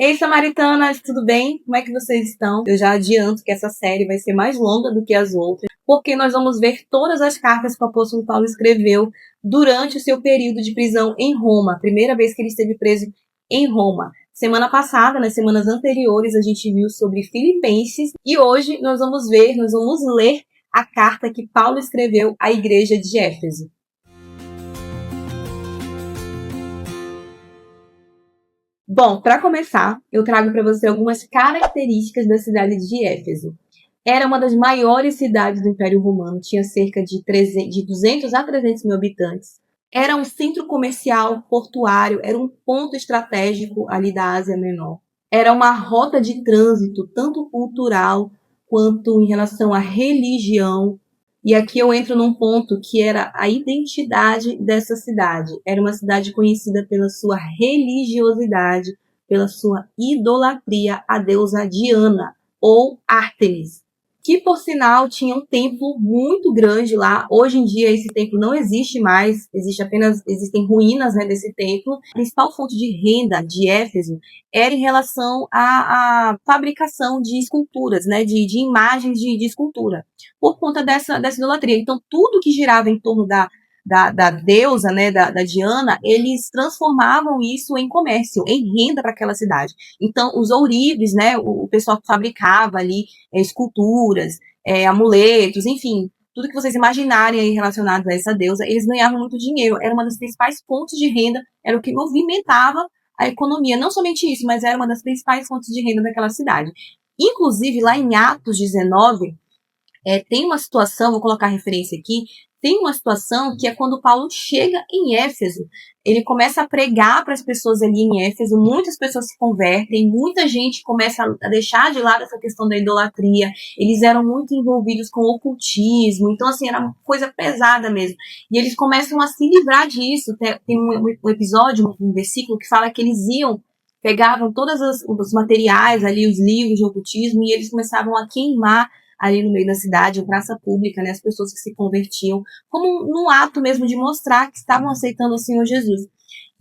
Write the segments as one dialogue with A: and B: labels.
A: Ei, Samaritanas, tudo bem? Como é que vocês estão? Eu já adianto que essa série vai ser mais longa do que as outras, porque nós vamos ver todas as cartas que o apóstolo Paulo escreveu durante o seu período de prisão em Roma, a primeira vez que ele esteve preso em Roma. Semana passada, nas semanas anteriores, a gente viu sobre Filipenses e hoje nós vamos ler a carta que Paulo escreveu à igreja de Éfeso. Bom, para começar, eu trago para você algumas características da cidade de Éfeso. Era uma das maiores cidades do Império Romano, tinha cerca de 200 a 300 mil habitantes. Era um centro comercial, portuário, era um ponto estratégico ali da Ásia Menor. Era uma rota de trânsito, tanto cultural quanto em relação à religião. E aqui eu entro num ponto que era a identidade dessa cidade. Era uma cidade conhecida pela sua religiosidade, pela sua idolatria à deusa Diana ou Ártemis, que por sinal tinha um templo muito grande lá. Hoje em dia esse templo não existe mais, existem ruínas, né, desse templo. A principal fonte de renda de Éfeso era em relação à fabricação de esculturas, né, de imagens de escultura, por conta dessa idolatria. Então tudo que girava em torno da deusa, né, da Diana, eles transformavam isso em comércio, em renda para aquela cidade. Então, os ourives, né, o pessoal que fabricava ali esculturas, amuletos, enfim, tudo que vocês imaginarem aí relacionado a essa deusa, eles ganhavam muito dinheiro. Era uma das principais fontes de renda, era o que movimentava a economia. Não somente isso, mas era uma das principais fontes de renda daquela cidade. Inclusive, lá em Atos 19, tem uma situação, vou colocar a referência aqui, tem uma situação que é quando Paulo chega em Éfeso, ele começa a pregar para as pessoas ali em Éfeso, muitas pessoas se convertem, muita gente começa a deixar de lado essa questão da idolatria, eles eram muito envolvidos com ocultismo, então assim, era uma coisa pesada mesmo, e eles começam a se livrar disso. Tem um episódio, um versículo que fala que eles pegavam todos os materiais ali, os livros de ocultismo, e eles começavam a queimar ali no meio da cidade, praça pública, né, as pessoas que se convertiam, como num ato mesmo de mostrar que estavam aceitando o Senhor Jesus.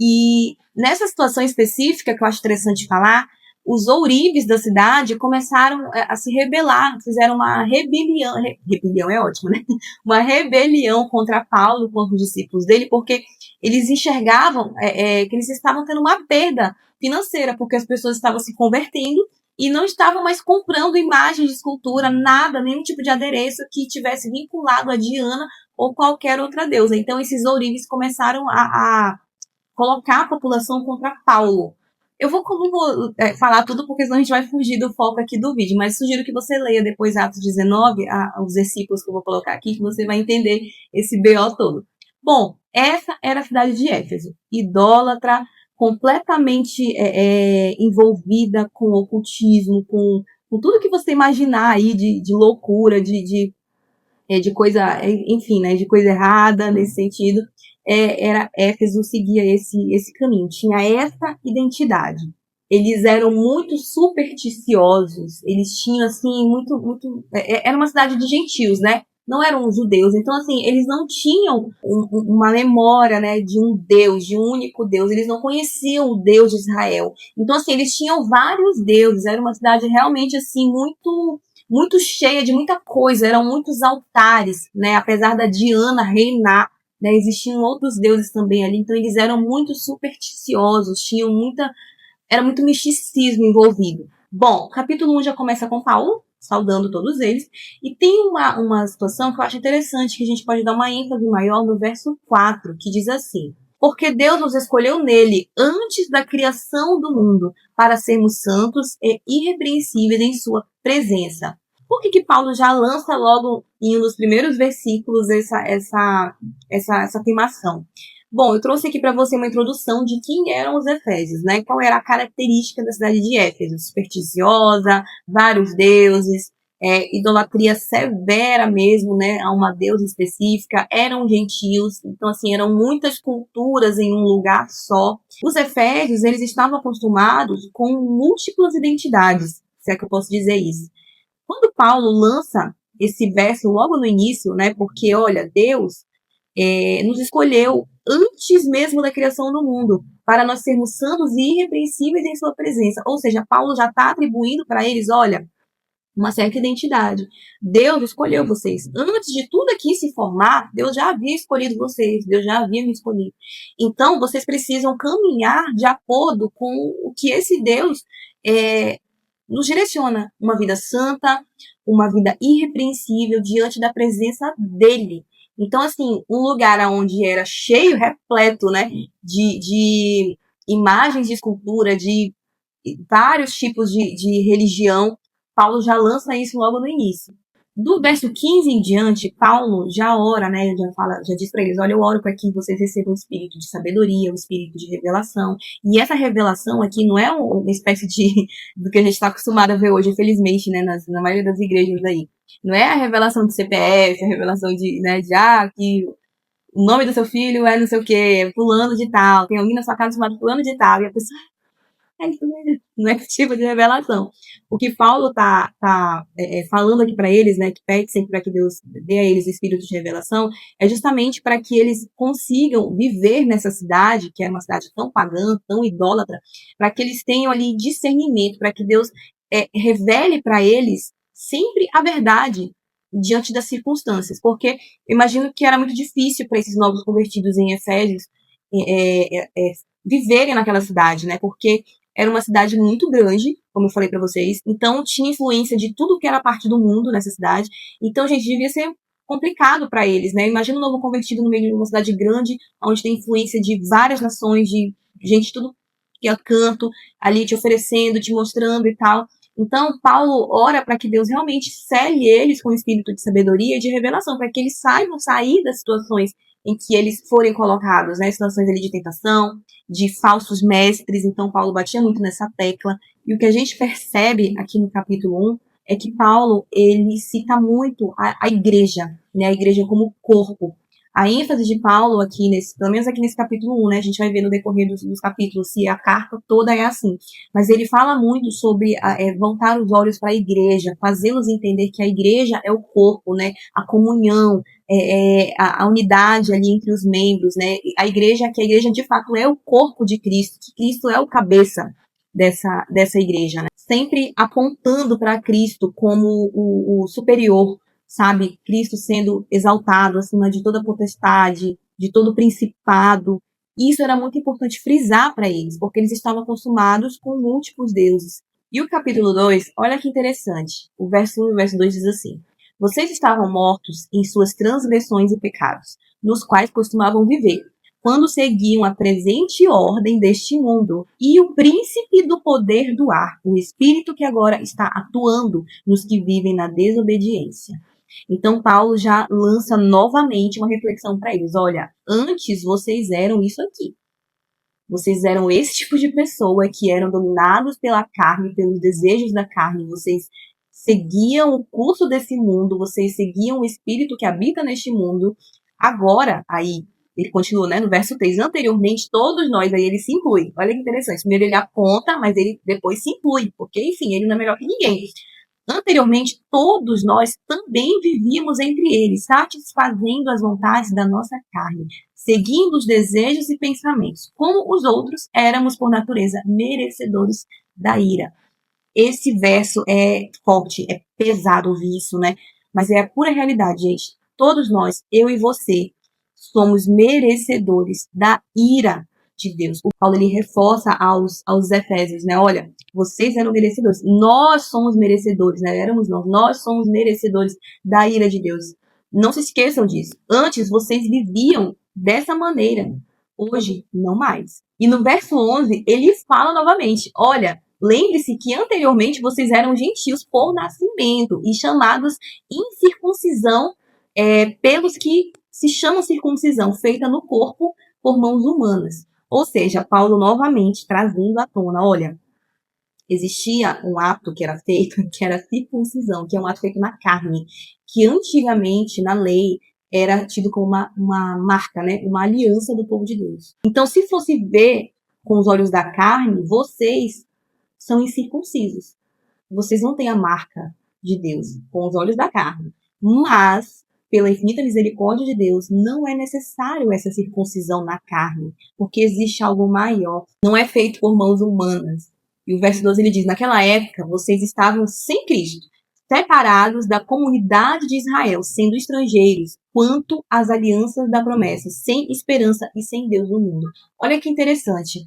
A: E nessa situação específica, que eu acho interessante falar, os ourives da cidade começaram a se rebelar, fizeram uma rebelião é ótimo, né? Uma rebelião contra Paulo, contra os discípulos dele, porque eles enxergavam que eles estavam tendo uma perda financeira, porque as pessoas estavam se convertendo e não estavam mais comprando imagens de escultura, nada, nenhum tipo de adereço que tivesse vinculado a Diana ou qualquer outra deusa. Então, esses ourives começaram a colocar a população contra Paulo. Eu não vou falar tudo, porque senão a gente vai fugir do foco aqui do vídeo, mas sugiro que você leia depois Atos 19, os versículos que eu vou colocar aqui, que você vai entender esse BO todo. Bom, essa era a cidade de Éfeso, idólatra, completamente envolvida com ocultismo, com tudo que você imaginar aí de loucura, de coisa, enfim, né, de coisa errada nesse sentido. Era Éfeso seguia esse caminho, tinha essa identidade. Eles eram muito supersticiosos, eles tinham, assim, era uma cidade de gentios, né? Não eram judeus, então, assim, eles não tinham uma memória, né, de um Deus, de um único Deus, eles não conheciam o Deus de Israel. Então, assim, eles tinham vários deuses, era uma cidade realmente, assim, muito cheia de muita coisa, eram muitos altares, né, apesar da Diana reinar, né, existiam outros deuses também ali, então eles eram muito supersticiosos, era muito misticismo envolvido. Bom, o capítulo 1 já começa com Paulo, saudando todos eles, e tem uma situação que eu acho interessante, que a gente pode dar uma ênfase maior no verso 4, que diz assim: porque Deus nos escolheu nele antes da criação do mundo, para sermos santos e irrepreensíveis em sua presença. Por que Paulo já lança logo em um dos primeiros versículos essa afirmação? Bom, eu trouxe aqui para você uma introdução de quem eram os efésios, né? Qual era a característica da cidade de Éfeso? Supersticiosa, vários deuses, idolatria severa mesmo, né? A uma deusa específica, eram gentios, então assim, eram muitas culturas em um lugar só. Os efésios, eles estavam acostumados com múltiplas identidades, se é que eu posso dizer isso. Quando Paulo lança esse verso logo no início, né? Porque, olha, Deus nos escolheu antes mesmo da criação do mundo, para nós sermos santos e irrepreensíveis em sua presença. Ou seja, Paulo já está atribuindo para eles, olha, uma certa identidade. Deus escolheu vocês. Antes de tudo aqui se formar, Deus já havia escolhido vocês, Deus já havia me escolhido. Então, vocês precisam caminhar de acordo com o que esse Deus nos direciona. Uma vida santa, uma vida irrepreensível diante da presença dele. Então, assim, um lugar onde era cheio, repleto, né, de imagens de escultura, de vários tipos de religião, Paulo já lança isso logo no início. Do verso 15 em diante, Paulo já ora, né? Já diz para eles, olha, eu oro para que vocês recebam o espírito de sabedoria, o espírito de revelação. E essa revelação aqui não é uma espécie do que a gente está acostumado a ver hoje, infelizmente, né? Na maioria das igrejas aí. Não é a revelação do CPF, a revelação que o nome do seu filho é não sei o quê, fulano de tal, tem alguém na sua casa chamado fulano de tal, e a pessoa não é esse tipo de revelação. O que Paulo tá falando aqui para eles, né, que pede sempre para que Deus dê a eles o espírito de revelação, é justamente para que eles consigam viver nessa cidade, que é uma cidade tão pagã, tão idólatra, para que eles tenham ali discernimento, para que Deus revele para eles sempre a verdade diante das circunstâncias, porque eu imagino que era muito difícil para esses novos convertidos em Efésios viverem naquela cidade, né, porque era uma cidade muito grande, como eu falei para vocês. Então, tinha influência de tudo que era parte do mundo nessa cidade. Então, gente, devia ser complicado para eles, né? Imagina um novo convertido no meio de uma cidade grande, onde tem influência de várias nações, de gente de tudo que é canto, ali te oferecendo, te mostrando e tal. Então, Paulo ora para que Deus realmente cele eles com o espírito de sabedoria e de revelação, para que eles saibam sair das situações em que eles forem colocados, né? Situações ali de tentação, de falsos mestres. Então, Paulo batia muito nessa tecla. E o que a gente percebe aqui no capítulo 1 é que Paulo, ele cita muito a igreja, né? A igreja como corpo. A ênfase de Paulo aqui, pelo menos aqui nesse capítulo 1, né? A gente vai ver no decorrer dos capítulos se a carta toda é assim. Mas ele fala muito sobre voltar os olhos para a igreja, fazê-los entender que a igreja é o corpo, né? A comunhão, a unidade ali entre os membros, né? Que a igreja de fato é o corpo de Cristo, que Cristo é o cabeça dessa igreja, né? Sempre apontando para Cristo como o superior, sabe? Cristo sendo exaltado acima de toda potestade, de todo principado. Isso era muito importante frisar para eles, porque eles estavam acostumados com múltiplos deuses. E o capítulo 2, olha que interessante. O verso 1 e o verso 2 diz assim: vocês estavam mortos em suas transgressões e pecados, nos quais costumavam viver, quando seguiam a presente ordem deste mundo e o príncipe do poder do ar, o espírito que agora está atuando nos que vivem na desobediência. Então, Paulo já lança novamente uma reflexão para eles. Olha, antes vocês eram isso aqui. Vocês eram esse tipo de pessoa que eram dominados pela carne, pelos desejos da carne. Vocês seguiam o curso desse mundo, vocês seguiam o espírito que habita neste mundo. Agora, aí, ele continua, né, no verso 3, anteriormente, todos nós, aí ele se inclui. Olha que interessante. Primeiro ele aponta, mas ele depois se inclui, porque, enfim, ele não é melhor que ninguém. Anteriormente, todos nós também vivíamos entre eles, satisfazendo as vontades da nossa carne, seguindo os desejos e pensamentos. Como os outros, éramos, por natureza, merecedores da ira. Esse verso é forte, é pesado ouvir isso, né? Mas é a pura realidade, gente. Todos nós, eu e você, somos merecedores da ira de Deus. O Paulo, ele reforça aos Efésios, né? Olha, vocês eram merecedores. Nós somos merecedores, né? Nós somos merecedores da ira de Deus. Não se esqueçam disso. Antes, vocês viviam dessa maneira. Hoje, não mais. E no verso 11, ele fala novamente, olha, lembre-se que anteriormente vocês eram gentios por nascimento e chamados incircuncisão pelos que se chamam circuncisão, feita no corpo por mãos humanas. Ou seja, Paulo novamente trazendo à tona, olha, existia um ato que era feito, que era a circuncisão, que é um ato feito na carne, que antigamente, na lei, era tido como uma marca, né? Uma aliança do povo de Deus. Então, se fosse ver com os olhos da carne, vocês são incircuncisos. Vocês não têm a marca de Deus com os olhos da carne. Mas pela infinita misericórdia de Deus, não é necessário essa circuncisão na carne, porque existe algo maior. Não é feito por mãos humanas. E o verso 12 ele diz: naquela época vocês estavam sem Cristo, separados da comunidade de Israel, sendo estrangeiros, quanto às alianças da promessa, sem esperança e sem Deus no mundo. Olha que interessante.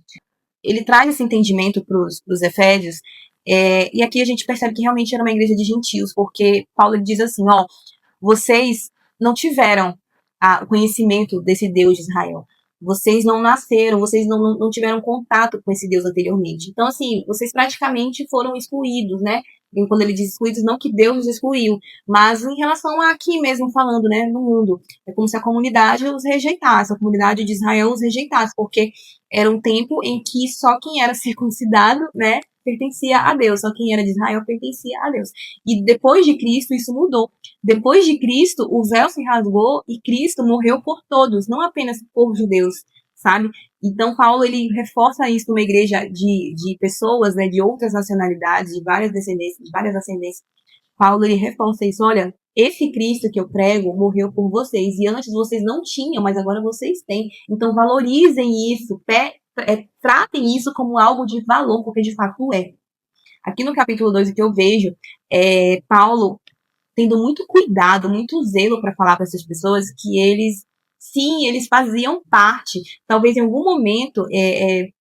A: Ele traz esse entendimento para os Efésios, e aqui a gente percebe que realmente era uma igreja de gentios, porque Paulo diz assim, ó, vocês não tiveram o conhecimento desse Deus de Israel. Vocês não nasceram, vocês não tiveram contato com esse Deus anteriormente. Então, assim, vocês praticamente foram excluídos, né? E quando ele diz excluídos, não que Deus os excluiu, mas em relação a aqui mesmo falando, né, no mundo. É como se a comunidade os rejeitasse, a comunidade de Israel os rejeitasse, porque era um tempo em que só quem era circuncidado, né, pertencia a Deus, só quem era de Israel pertencia a Deus. E depois de Cristo isso mudou. Depois de Cristo, o véu se rasgou e Cristo morreu por todos, não apenas por judeus, sabe? Então, Paulo, ele reforça isso numa igreja de pessoas, né, de outras nacionalidades, de várias descendências, de várias ascendências. Paulo, ele reforça isso, olha, esse Cristo que eu prego morreu por vocês, e antes vocês não tinham, mas agora vocês têm. Então, valorizem isso, tratem isso como algo de valor, porque de fato é. Aqui no capítulo 2, o que eu vejo é Paulo tendo muito cuidado, muito zelo para falar para essas pessoas que eles, sim, eles faziam parte. Talvez em algum momento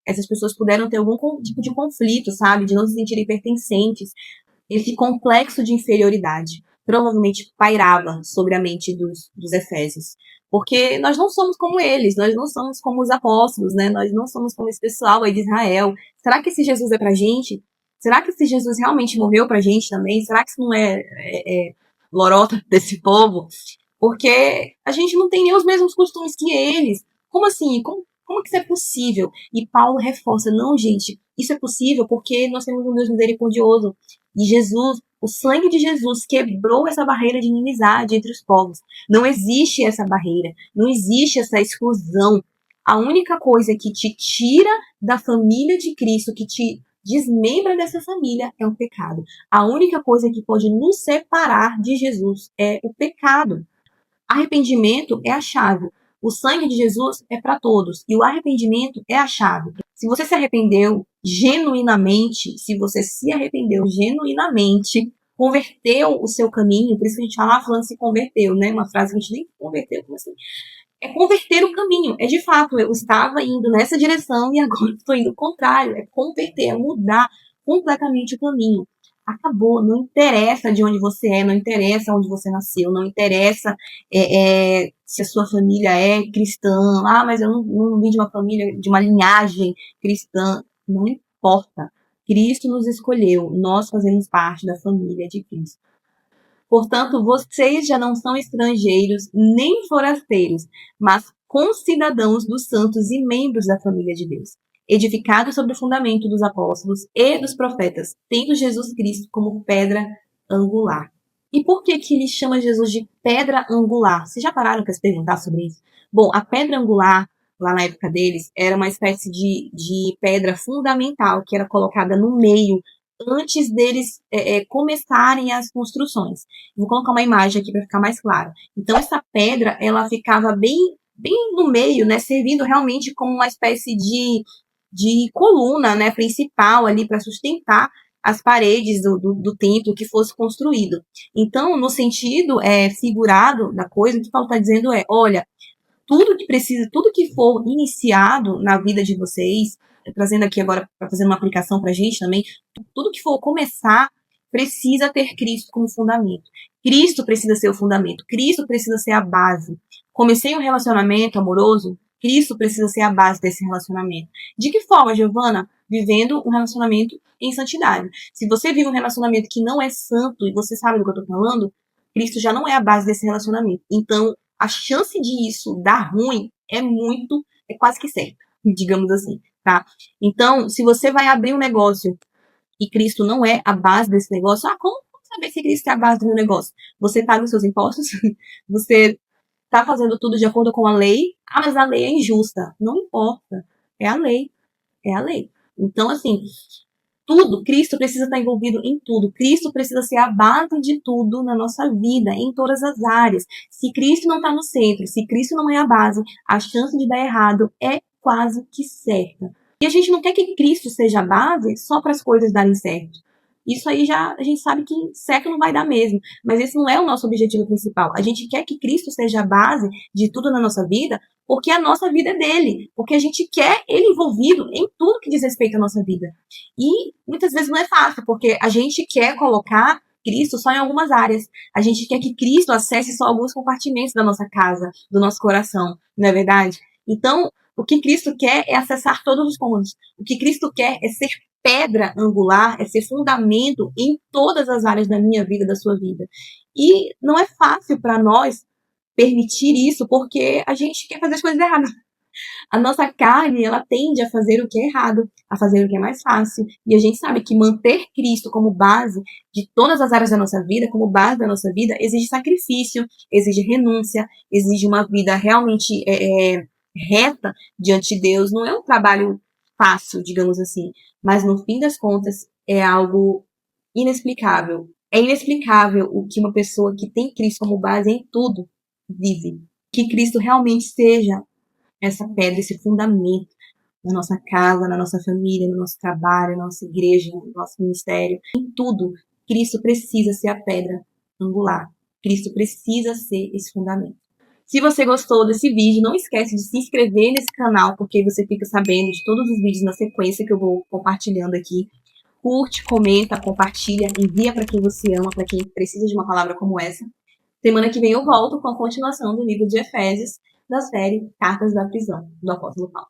A: essas pessoas puderam ter algum tipo de conflito, sabe? De não se sentirem pertencentes. Esse complexo de inferioridade provavelmente pairava sobre a mente dos Efésios. Porque nós não somos como eles, nós não somos como os apóstolos, né? Nós não somos como esse pessoal aí de Israel. Será que esse Jesus é pra gente? Será que esse Jesus realmente morreu pra gente também? Será que isso não é lorota desse povo? Porque a gente não tem nem os mesmos costumes que eles. Como assim? Como que isso é possível? E Paulo reforça, não, gente, isso é possível porque nós temos um Deus misericordioso. E Jesus, o sangue de Jesus quebrou essa barreira de inimizade entre os povos. Não existe essa barreira, não existe essa exclusão. A única coisa que te tira da família de Cristo, que te desmembra dessa família, é o pecado. A única coisa que pode nos separar de Jesus é o pecado. Arrependimento é a chave. O sangue de Jesus é para todos. E o arrependimento é a chave. Se você se arrependeu genuinamente, se você se arrependeu genuinamente, converteu o seu caminho, por isso que a gente fala falando se converteu, né? Uma frase que a gente nem converteu, como assim? É converter o caminho. É de fato, eu estava indo nessa direção e agora estou indo ao contrário. É converter, é mudar completamente o caminho. Acabou, não interessa de onde você é, não interessa onde você nasceu, não interessa se a sua família é cristã, mas eu não vim de uma família, de uma linhagem cristã, não importa. Cristo nos escolheu, nós fazemos parte da família de Cristo. Portanto, vocês já não são estrangeiros nem forasteiros, mas concidadãos dos santos e membros da família de Deus, edificados sobre o fundamento dos apóstolos e dos profetas, tendo Jesus Cristo como pedra angular. E por que ele chama Jesus de pedra angular? Vocês já pararam para se perguntar sobre isso? Bom, a pedra angular, lá na época deles, era uma espécie de pedra fundamental que era colocada no meio antes deles começarem as construções. Vou colocar uma imagem aqui para ficar mais claro. Então, essa pedra, ela ficava bem no meio, né, servindo realmente como uma espécie de coluna, né, principal ali para sustentar as paredes do templo que fosse construído. Então, no sentido figurado da coisa, o que Paulo está dizendo olha, tudo que for iniciado na vida de vocês, trazendo aqui agora para fazer uma aplicação para a gente também, tudo que for começar precisa ter Cristo como fundamento. Cristo precisa ser o fundamento. Cristo precisa ser a base. Comecei um relacionamento amoroso, Cristo precisa ser a base desse relacionamento. De que forma, Giovana? Vivendo um relacionamento em santidade. Se você vive um relacionamento que não é santo, e você sabe do que eu estou falando, Cristo já não é a base desse relacionamento. Então, a chance de isso dar ruim é quase que certa, digamos assim, tá? Então, se você vai abrir um negócio e Cristo não é a base desse negócio, como saber se Cristo é a base do meu negócio? Você paga os seus impostos? Você tá fazendo tudo de acordo com a lei? Mas a lei é injusta. Não importa. É a lei. É a lei. Então, assim, tudo, Cristo precisa estar envolvido em tudo. Cristo precisa ser a base de tudo na nossa vida, em todas as áreas. Se Cristo não está no centro, se Cristo não é a base, a chance de dar errado é quase que certa. E a gente não quer que Cristo seja a base só para as coisas darem certo. Isso aí já a gente sabe que certo não vai dar mesmo. Mas esse não é o nosso objetivo principal. A gente quer que Cristo seja a base de tudo na nossa vida, porque a nossa vida é dele. Porque a gente quer ele envolvido em tudo que diz respeito à nossa vida. E muitas vezes não é fácil, porque a gente quer colocar Cristo só em algumas áreas. A gente quer que Cristo acesse só alguns compartimentos da nossa casa, do nosso coração, não é verdade? Então, o que Cristo quer é acessar todos os cômodos. O que Cristo quer é ser pedra angular, é ser fundamento em todas as áreas da minha vida, da sua vida. E não é fácil para nós permitir isso, porque a gente quer fazer as coisas erradas. A nossa carne, ela tende a fazer o que é errado, a fazer o que é mais fácil. E a gente sabe que manter Cristo como base de todas as áreas da nossa vida, como base da nossa vida, exige sacrifício, exige renúncia, exige uma vida realmente reta diante de Deus. Não é um trabalho fácil, digamos assim. Mas no fim das contas, é algo inexplicável. É inexplicável o que uma pessoa que tem Cristo como base em tudo vive. Que Cristo realmente seja essa pedra, esse fundamento na nossa casa, na nossa família, no nosso trabalho, na nossa igreja, no nosso ministério. Em tudo, Cristo precisa ser a pedra angular. Cristo precisa ser esse fundamento. Se você gostou desse vídeo, não esquece de se inscrever nesse canal, porque você fica sabendo de todos os vídeos na sequência que eu vou compartilhando aqui. Curte, comenta, compartilha, envia para quem você ama, para quem precisa de uma palavra como essa. Semana que vem eu volto com a continuação do livro de Efésios, da série Cartas da Prisão, do apóstolo Paulo.